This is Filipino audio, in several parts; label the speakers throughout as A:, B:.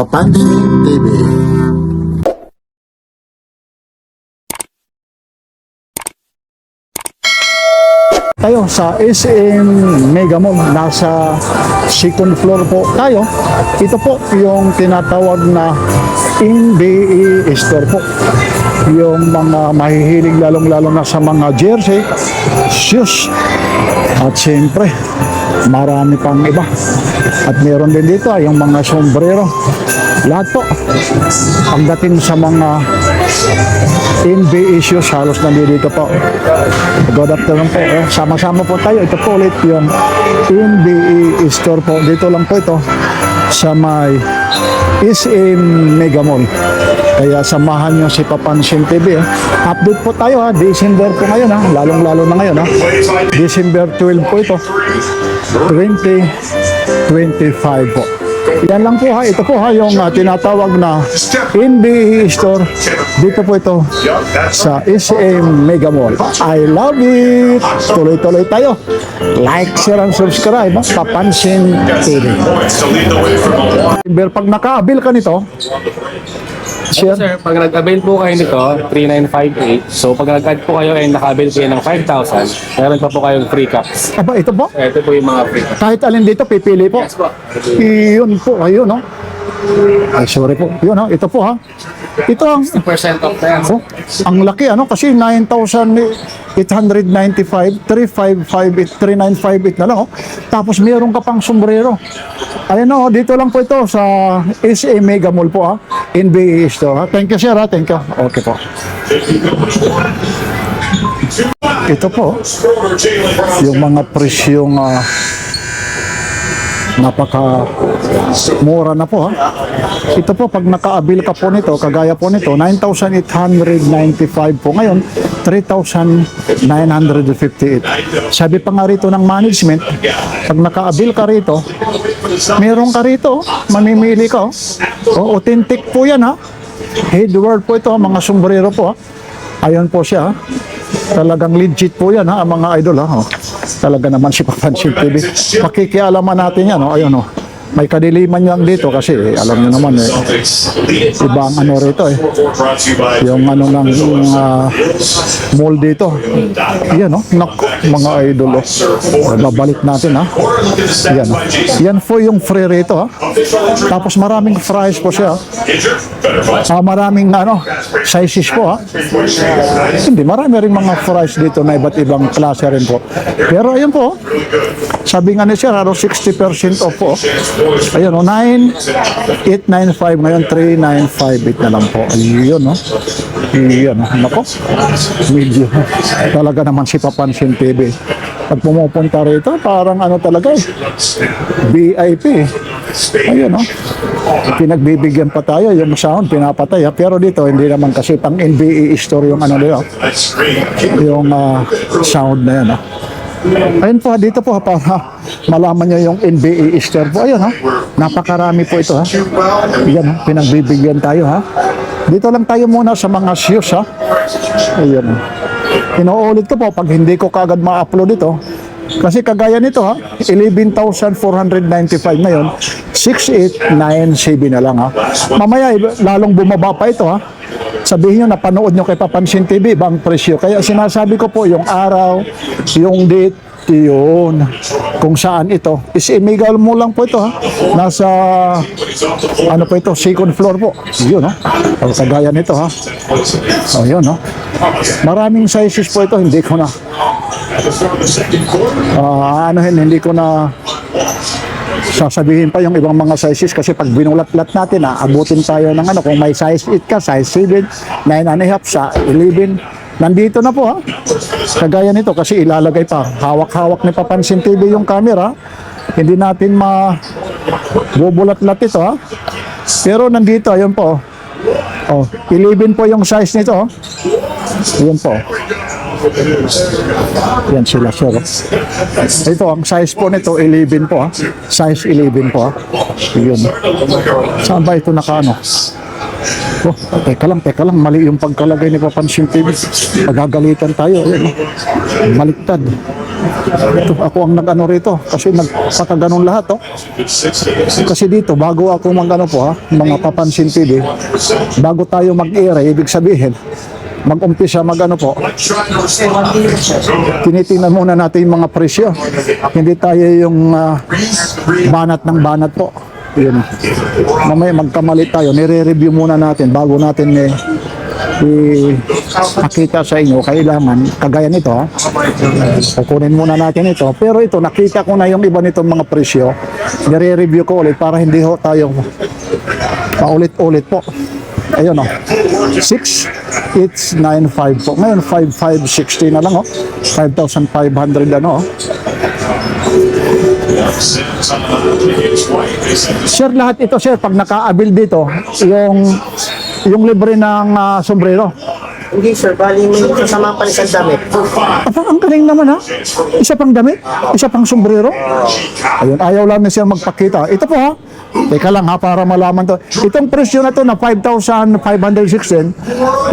A: Papansin TV.
B: Tayo sa SM Mega Mall, nasa second floor po tayo. Ito po yung tinatawag na NBA store po. Yung mga mahihilig lalong-lalo na sa mga jersey, shoes, at siyempre marami pang iba. At meron din dito yung mga sombrero. Lahat po. Pagdating sa mga NBA shoes, halos nandito po. Good afternoon po. Sama-sama po tayo. Ito po ulit yung NBA store po. Dito lang po ito sa may SM Mega Mall. Kaya samahan nyo si Papansin TV. Update po tayo ha. December po ngayon ha. Lalong-lalo na ngayon ha. December 12 po ito. 2025 po. Yan lang po ha. Ito po ha yung tinatawag na NBA store. Dito po ito sa SM Mega Mall. I love it! Tuloy-tuloy tayo. Like, share, and subscribe ha. Papansin TV. Pag naka-avail ka nito, share.
C: Sir, pag nag-avail po kayo nito, 3,958. So, pag nag-add po kayo ay naka-avail kayo ng 5,000, meron pa po kayong free cups.
B: Aba, ito po.
C: Ito po yung mga free cups.
B: Kahit alin dito, pipili po.
C: Yes po.
B: Iyon po, ayun no. Ay, sorry po. Yun no, ito po ha. Ito ang,
C: 10% off na yan.
B: oh, ang laki ano, kasi 9,895, 3,958 na lang oh. Tapos meron ka pang sombrero. Ayun no, dito lang po ito sa SM Mega Mall po ha. NBA store ha. Thank you sir ha, thank you. Okay po. Ito po, yung mga presyong napaka mura na po ha. Ito po pag naka-avail ka po nito, kagaya po nito 9,895 po ngayon 3,958. Sabi pa nga rito ng management, pag naka-avail ka rito, meron ka rito, mamimili ka oh. Authentic po yan ha. Headwear po ito, mga sombrero po ha. Ayun po siya ha. Talagang legit po yan ha, ang mga idol ha. Oh. Talaga naman si Papansin TV. Makikialaman natin yan. Oh. Ayun oh. May kadiliman yan dito kasi alam nyo naman ibang ano rito yung ano lang mall dito. Yan oh. Naku, mga idol oh. Babalik natin ha. Yan oh. Yan po yung free rito ha. Tapos maraming fries po siya. Maraming ano sizes po ha. Hindi, marami rin mga fries dito na iba't ibang klase rin po. Pero ayun po, sabi nga ni Sir, 60% off po. Ayun o, 9,895 ngayon, 3,958 na lang po. Ayun o. Ayun o. Nako. Medyo talaga naman si Papansin TV. Pag pumupunta rito, parang ano talaga VIP. Ayun o. Pinagbibigyan pa tayo, yung sound pinapatay ha. Pero dito, hindi naman kasi pang NBA store yung ano nila. Yung sound na yan ha. Ayun po, dito po para malaman nyo yung NBA store po. Ayun ha, napakarami po ito ha. Yan ha, pinagbibigyan tayo ha. Dito lang tayo muna sa mga shoes ha. Ayun ha. Inuulit ko po pag hindi ko kagad ma-upload ito. Kasi kagaya nito ha, 11,495 ngayon, 6,897 na lang ha. Mamaya lalong bumaba pa ito ha. Sabihin nyo, napanood nyo kay Papansin TV, ibang presyo. Kaya sinasabi ko po, yung araw, yung date, yun. Kung saan ito. Is-illegal mo lang po ito ha. Nasa, ano po ito, second floor po. Yun ha. O, kagaya nito ha. O, yun ha. Maraming sizes po ito, hindi ko na, hindi ko na sasabihin pa yung ibang mga sizes kasi pag binulat-lat natin abutin tayo ng ano, kung may size 8 ka, size 7, 9.5 sa 11, nandito na po ha. Kagaya nito kasi ilalagay pa, hawak-hawak ni Papansin TV yung camera, hindi natin bubulat-lat ito ha. Pero nandito, ayun po oh, 11 po yung size nito oh. Ayun po. Yan sila sir. Ito ang size po nito 11 po ha. Size 11 po ha. Yun. Saan ba ito nakaano? Oh, teka lang, mali yung pagkalagay ni Papansin TV. Pagagalitan tayo. Ayan, baliktad. Ito, ako ang nag-ano rito kasi nagpakaganon lahat, oh. Kasi dito, bago ako mag-ano po, ha, mga Papansin TV, bago tayo mag-air, ibig sabihin, mag-umpisa mag-ano po, tinitingnan muna natin yung mga presyo. Hindi tayo yung banat ng banat po. Yun. Mamaya magkamali tayo, nire-review muna natin bago natin makita sa inyo. Kailangan, kagaya nito, ha? Kukunin muna natin ito. Pero ito, nakita ko na yung iba nitong mga presyo. Nire-review ko ulit para hindi ho tayo paulit-ulit po. Ayun, o. 6,895 po. Ngayon, 5,560 na lang, o. 5,500 ano, o. Sir, lahat ito, sir, pag naka-abil dito, yung libre ng sombrero.
A: Hindi sir, bali may kasama pa isang damit.
B: Ang galing naman, ha? Isa pang damit, isa pang sombrero. Ayun, ayaw lang na siya magpakita. Ito po, ha? Teka lang, ha, para malaman to. Itong presyo na to na 5,516.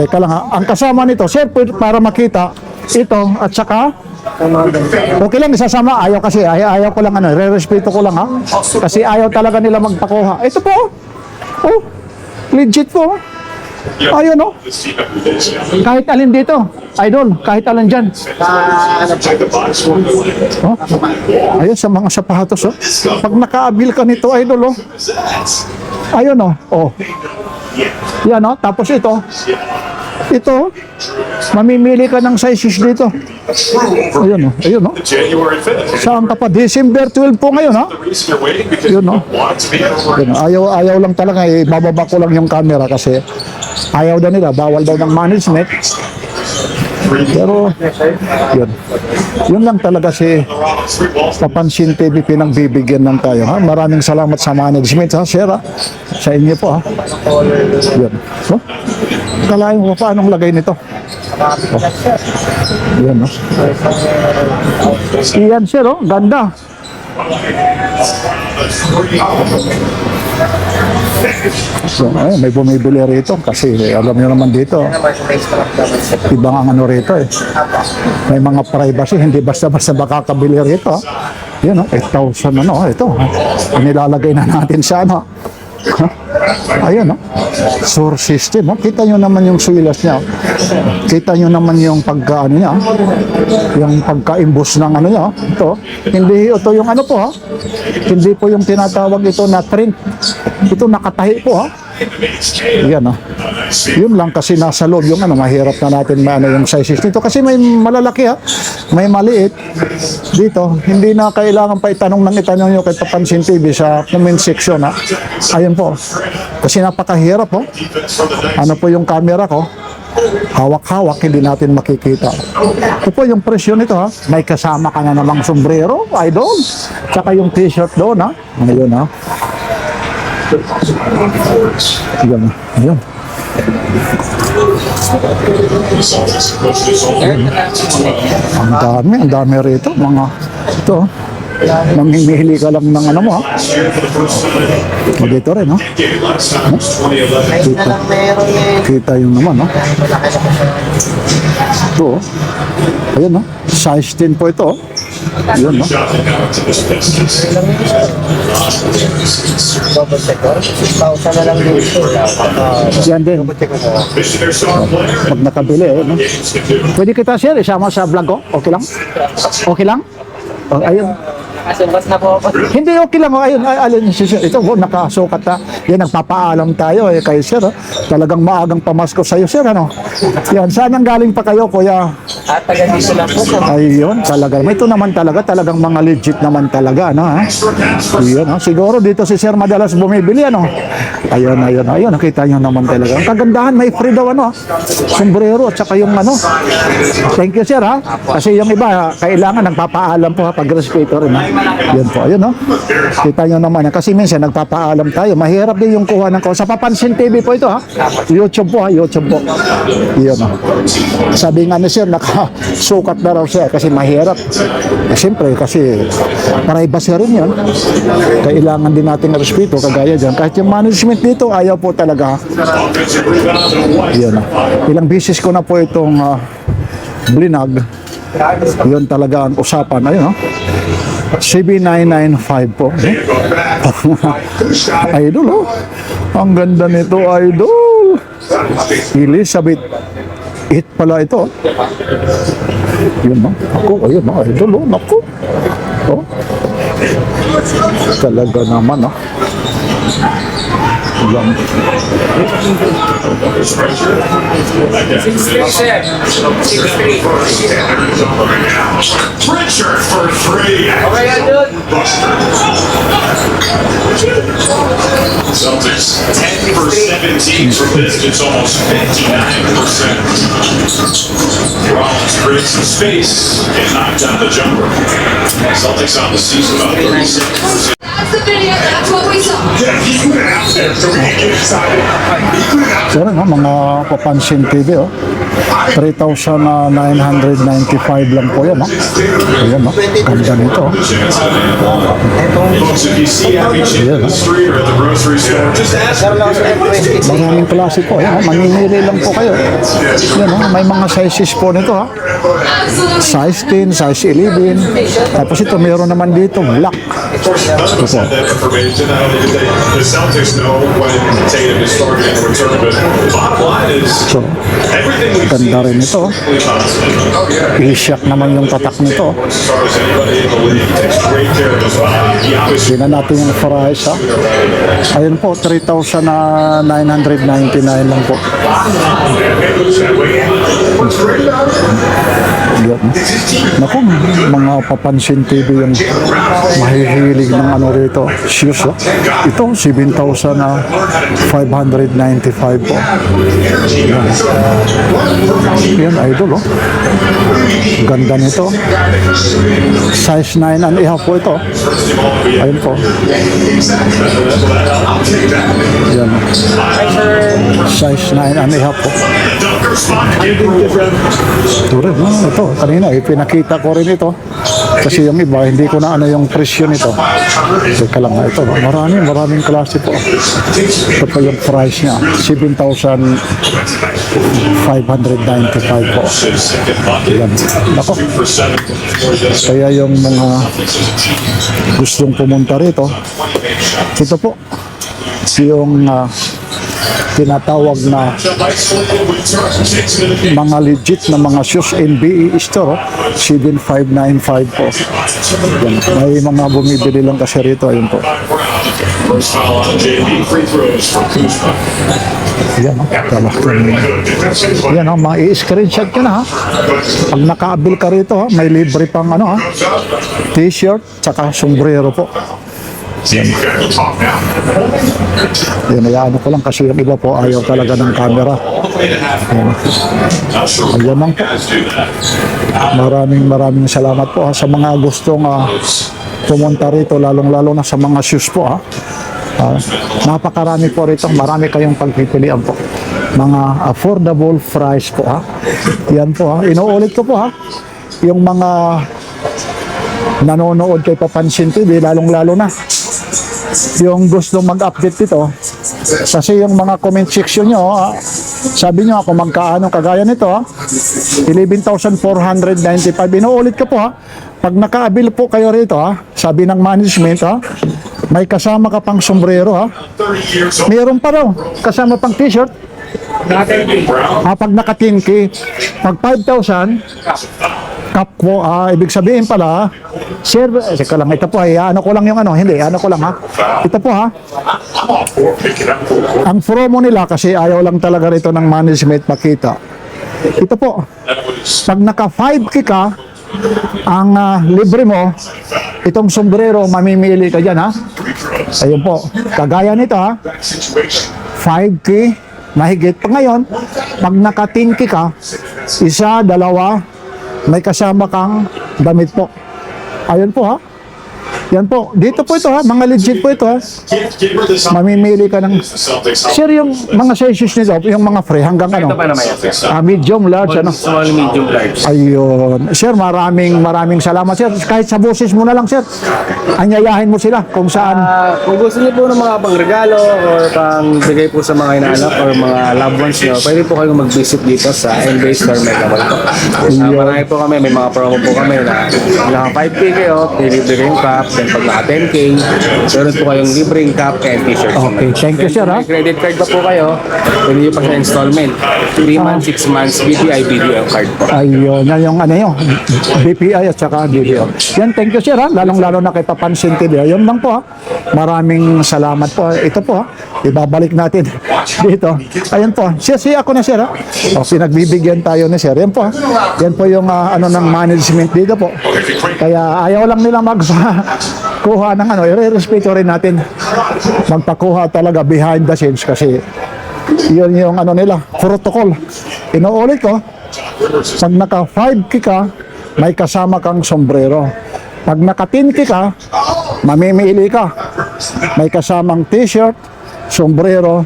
B: Teka lang, ha. Ang kasama nito, sir, para makita ito at saka okay lang isasama, ayaw kasi ayaw ko lang re-respeto ko lang, ha, kasi ayaw talaga nila magpakuha. Ito po, oh, legit po, ayun, oh, kahit alin dito, idol, kahit alin dyan, oh, ayun sa mga sapatos, oh, pag naka-abil ka nito, idol, oh, ayun, oh, yan, oh, tapos ito, mamimili ka ng sizes dito. Ayun, ayun,
D: January 5th.
B: saan ka pa? December 12 po ngayon, ha?
D: The reason you're waiting because
B: Yun, no?
D: you want to be in a
B: Yun, ayaw lang talaga, bababa ko lang yung camera kasi ayaw daw nila, bawal daw ng management. Pero, yun lang talaga si Papansin TV, pinagbibigyan lang tayo, ha? Maraming salamat sa management, ha, sir, ha? Sa inyo po, ha? Yun. So, kalahin mo pa anong lagay nito? Oh. Yan, no? Iyan, sir, oh, ganda. So, ay, may bumibili rito kasi alam nyo naman dito, ibang ang ano rito, may mga privacy, hindi basta-basta makakabili rito, ha? Yan, 8,000 ano, ito, nilalagay na natin sa ano. Ayun, no? Source system, oh. Kita nyo naman yung suilas niya, kita nyo naman yung pagka ano niya, yung pagka-imbus ng ano niya, ito, hindi ito yung ano po, ha? Hindi po yung tinatawag ito na print, ito nakatahi po, ha? Yan, yun lang kasi nasa loob yung ano, mahirap na natin maano yung sizes dito kasi may malalaki, ha, may maliit dito, hindi na kailangan pa itanong nyo kay Papansin TV sa comment section, ha. Ayun po, kasi napakahirap, po. Ano po yung camera ko, hawak-hawak, hindi natin makikita. Ito po yung presyo nito, ha. May kasama ka na namang sombrero, idol, tsaka yung t-shirt doon, ha. Ayun, ha. Ayan. Ang dami rito, mga ito, mamimili ka lang ng ano mo, ha. Dito rin, ha. Kita yung naman, ha. Ito, ayun, ha. Size 10 po ito, yun, no?
A: Double check ko. 6,000 na lang dito.
B: Yan din. Pag nakabili, no? Pwede kita share, isama sa vlog ko? Okay lang? Okay lang? Oh, ayun.
A: Kasumbas na po ako.
B: Hindi, okay lang. Ayun, alin, ito, nakasukat na. Yan, nagpapaalam tayo kay sir. Talagang maagang pamasko sa'yo, sir, ano? Yan, saan ang galing pa kayo, kuya?
A: At taga dito lang po sa
B: Ayun, talaga. Ito naman talaga, talagang mga legit naman talaga, ano, ha? Ayun, ha? Siguro dito si sir madalas bumibili, ano? Ayun, nakita nyo naman talaga. Ang kagandahan, may free daw, ano? Sombrero, at saka yung, ano? Thank you, sir, ha? Kasi yung iba, kailangan nagpapaalam po, ha? Pag-respeto rin, ha? Yan po, ayun, no? Kita nyo naman, ha? Kasi minsan nagpapaalam tayo. Mahirap din yung kuha ng ko. Sa Papansin TV po ito, ha? YouTube po, ha? YouTube po. Yun, ha? Sabi nga ni sir, nakasukat na raw siya kasi mahirap. Siyempre, kasi privacy rin yun. Kailangan din nating respeto, kagaya dyan. Kahit yung management dito, ayaw po talaga. Yun, ha? Ilang beses ko na po itong blinag. Yun talaga ang usapan. Ayun, no? CB995 po. Idol, oh. Ang ganda nito, idol. Elizabeth 8 pala ito. Yun, no? Ako, ayun, no? Idol, oh. Naku. Oh. Talaga naman, no? Yan.
D: Richard for 3. Celtics 10 for 17 from distance, almost 59%. Rollins creates some space and knocked down the jumper. Celtics on the season about 36%.
E: That's the video. That's what we saw.
D: Yeah, he put it out there so we can get excited. He put it out
B: So, no, mga Papansin TV, oh. 3,995 lang po yan, no? Ayan, no? Ganda nito, oh.
D: Folks, if you see Abby Chip in the street or at the grocery store, just ask him.
B: Maraming klase po. Ayan, mamimili lang po kayo. Yan, oh. May mga sizes po nito, ha?
E: Absolutely.
B: Size 10, size 11. Tapos ito, meron naman dito, black.
D: None of us have that information. I don't think the Celtics know when Tatum is starting to return, but the bottom line is
B: So,
D: everything we've seen
B: ganda rin
D: is
B: ito.
D: positive.
B: I-shock naman yung tatak nito.
D: As far as anybody in the league takes great care of his body. He obviously
B: Tingnan natin yung price, ha? Ayun po, 3,999 lang po.
D: looks that way. Works great.
B: Yan. Naku, mga Papansin TV yung mahihilig ng ano rito, shoes, oh. Ito, 7,595 po. Yan, idol, oh. Ganda nito. Size 9 and a half po ito. Ayun po. Yan. Size 9 and a half po.
D: Dunker spot to get
B: Ito rin, no? Ito, kanina, pinakita ko rin ito. Kasi yung iba, hindi ko na ano yung presyo nito. Teka lang, ito, no? Maraming klase po. Ito po yung price niya, 7,595 po. Yan. Nako,
D: for 7.
B: kaya yung mga gustong pumunta rito, ito po, yung tinatawag na mga legit na mga shoes NBA store, 7,595 po. Yan. May mga bumibili lang kasi rito, ayun po.
D: First foul on JB. Free throws for Kuzma.
B: Yan, oh. Yan, oh. Mga i-screenshot ka na, ha. Pag nakaabil ka rito, ha, may libre pang ano, ha, t-shirt, tsaka sombrero po.
D: See if you can talk now.
B: Yan, ano ko lang kasi yung iba po ayaw talaga ng camera.
D: Not sure
B: Ayan lang po.
D: guys do that.
B: Maraming salamat po, ha, sa mga gustong pumunta rito, lalong-lalo na sa mga shoes po, ha. Napakarami po rito, marami kayong pagpipilian po. Mga affordable price po, ha. Yan po, ha. Inuulit ko po, ha. Yung mga nanonood kay Papansin TV, lalong-lalo na yung gusto mag-update dito, kasi yung mga comment section nyo, sabi nyo ako magkaano kagaya nito, 11,495. Inuulit ko po, ha. Pag nakaabil po kayo rito, sabi ng management, may kasama ka pang sombrero,
D: 30 years old.
B: meron pa raw kasama pang t-shirt. Pag naka-10K, pag 5,000 cup po, ibig sabihin pala, sir, teka lang, ito po, ano ko lang yung ano, hindi, ano ko lang, ha. Ito po, ha.
D: I'm all for picking up.
B: Ang promo nila, kasi ayaw lang talaga rito ng management makita. Ito po,
D: That was
B: pag naka 5K ka, ang libre mo, itong sombrero, mamimili ka dyan, ha. Ayun po, kagaya nito, ha.
D: situation.
B: 5K, mahigit pa ngayon. Pag naka 10K ka, isa, dalawa, may kasama kang damit po. Ayun po, ha. Yan po. Dito po ito ha. Mga legit po ito ha.
D: Get rid of something.
B: Mamimili ka ng...
D: The Celtics.
B: Sir, yung mga sizes nito, yung mga free hanggang ano?
C: Ito pa naman yan.
B: Medium, large, ano?
C: Small, medium, large.
B: Ayun. Sir, maraming salamat, sir. Kahit sa boses mo na lang, sir. Anyayahin mo sila kung saan.
C: Kung gusto niyo po ng mga pangregalo or pang bigay po sa mga inaanak or mga loved ones niyo, pwede po kayong mag-visit dito sa NBA Store Mega Mall po. Marami po kami, may mga promo po kami na naka 5K kayo, libre kayong cap, then pag naka 10K, meron po kayong libreng cap and t-shirt.
B: Okay, thank you, sir, ha?
C: May credit card pa po kayo, pwede niyo pa sa installment. 3 months, 6 months, BPI, BDO card po.
B: Ayun, yan yung ano yun. BPI at saka BPO. Yan, thank you, sir, ha? Lalong-lalo na kay Papansin TV. Ayun lang po, ha? Maraming salamat po. Ito po, ha? Ibabalik natin dito. Ayun po. Si ako na, sir, ha? O, pinagbibigyan tayo ni sir. Yan po, ha? Yan po yung ano ng management dito po. Kaya ayaw lang nila kuha ng ano. I-respeto rin natin magpakuha talaga behind the scenes kasi yun yung ano nila, protocol. Inuulit ko, pag naka 5K ka, may kasama kang sombrero. Pag naka 10K ka, mamimili ka. May kasamang t-shirt, sombrero,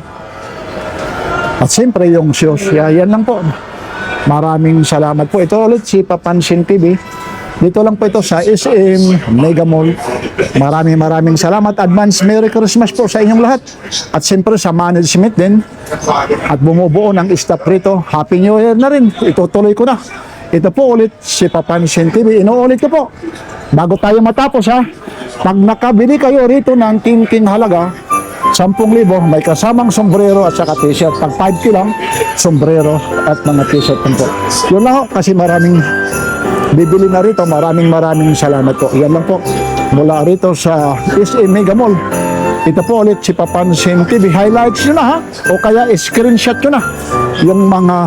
B: at siyempre yung shoes. Yan lang po. Maraming salamat po. Ito ulit si Papansin TV. Dito lang po ito sa SM Mega Mall. Maraming salamat. Advance Merry Christmas po sa inyong lahat. At siyempre sa management din. At bumubuo ng staff rito. Happy New Year na rin. Itutuloy ko na. Ito po ulit si Papansin TV. Inuulit ko po. Bago tayo matapos ha. Pag nakabili kayo rito ng king halaga, 10,000, may kasamang sombrero at saka t-shirt. Pag 5K lang, sombrero at mga t-shirt po. Yun lang ho, kasi maraming bibili na rito. Maraming salamat po. Yan lang po. Mula rito sa SM Mega Mall. Ito po ulit si Papansin TV. Highlights nyo na ha. O kaya screenshot nyo na yung mga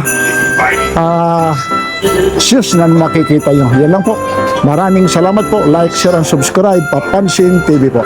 B: shoes na nakikita nyo. Yan lang po. Maraming salamat po. Like, share, and subscribe. Papansin TV po.